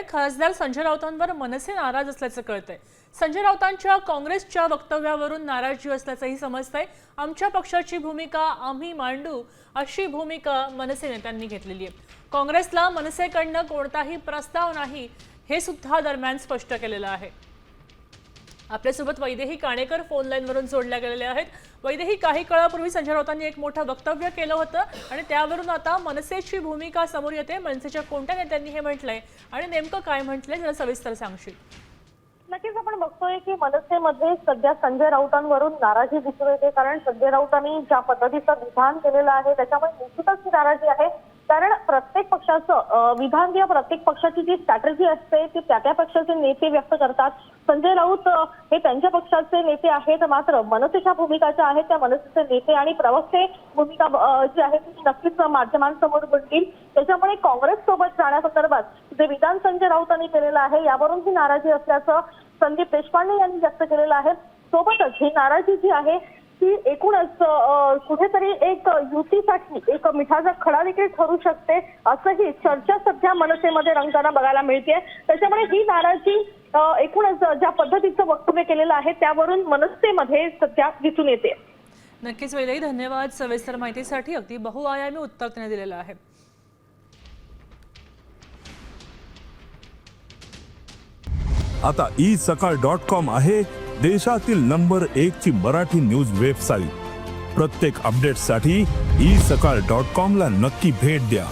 खासदार संजय राऊतांवर मनसे नाराज असल्याचं कळतंय। संजय राऊतांच्या काँग्रेसच्या वक्तव्यावरून नाराजी असल्याचंही समजतंय। आमच्या पक्षाची भूमिका आम्ही मांडू अशी भूमिका मनसे नेत्यांनी घेतलेली आहे। काँग्रेसला मनसेकडनं कोणताही प्रस्ताव नाही हे सुद्धा दरम्यान स्पष्ट केलेलं आहे। आपल्यासोबत वैदेही काणेकर फोन लाईनवरून जोडल्या गेलेले आहेत। वैदेही, काही काळापूर्वी संजय राऊतांनी एक मोठं वक्तव्य केलं होतं आणि त्यावरून आता मनसेची भूमिका समोर येते। मनसेच्या कोणत्या नेत्यांनी हे म्हटलंय आणि नेमकं काय म्हटलंय जरा सविस्तर सांगशील? नक्कीच आपण बघतोय की मनसेमध्ये सध्या संजय राऊतांवरून नाराजी दिसून येते, कारण संजय राऊतांनी ज्या पद्धतीचं विधान केलेलं आहे त्याच्यामुळे निश्चितच ही नाराजी आहे। कारण प्रत्येक पक्षाचं विधान किंवा प्रत्येक पक्षाची जी स्ट्रॅटेजी असते ती त्या पक्षाचे नेते व्यक्त करतात। संजय राऊत हे त्यांच्या पक्षाचे नेते आहेत, मात्र मनसेच्या भूमिका ज्या आहेत त्या मनसेचे नेते आणि प्रवक्ते भूमिका जी आहे ती नक्कीच माध्यमांसमोर मांडतील। त्याच्यामुळे काँग्रेस सोबत जाण्यासंदर्भात जे विधान संजय राऊतांनी केलेलं आहे यावरून ही नाराजी असल्याचं संदीप देशपांडे यांनी व्यक्त केलेलं आहे। सोबतच ही नाराजी जी आहे ती एकूणच कुठेतरी एक युतीसाठी एक मिठाचा खडा देखील ठरू शकते असंही चर्चा सध्या मनसेमध्ये रंगताना बघायला मिळते। त्याच्यामुळे ही नाराजी एकूणच ज्या पद्धतीचं वक्तव्य केलेलं आहे त्यावरून मनसेमध्ये सध्या दिसून येते। नक्कीच वैदेही, धन्यवाद सविस्तर माहितीसाठी। अगदी बहुआयामी उत्तर त्याने दिलेलं आहे। आता isakal.com आहे देशातील नंबर 1 ची मराठी न्यूज वेबसाईट। प्रत्येक अपडेटसाठी isakal.com ला नक्की भेट द्या।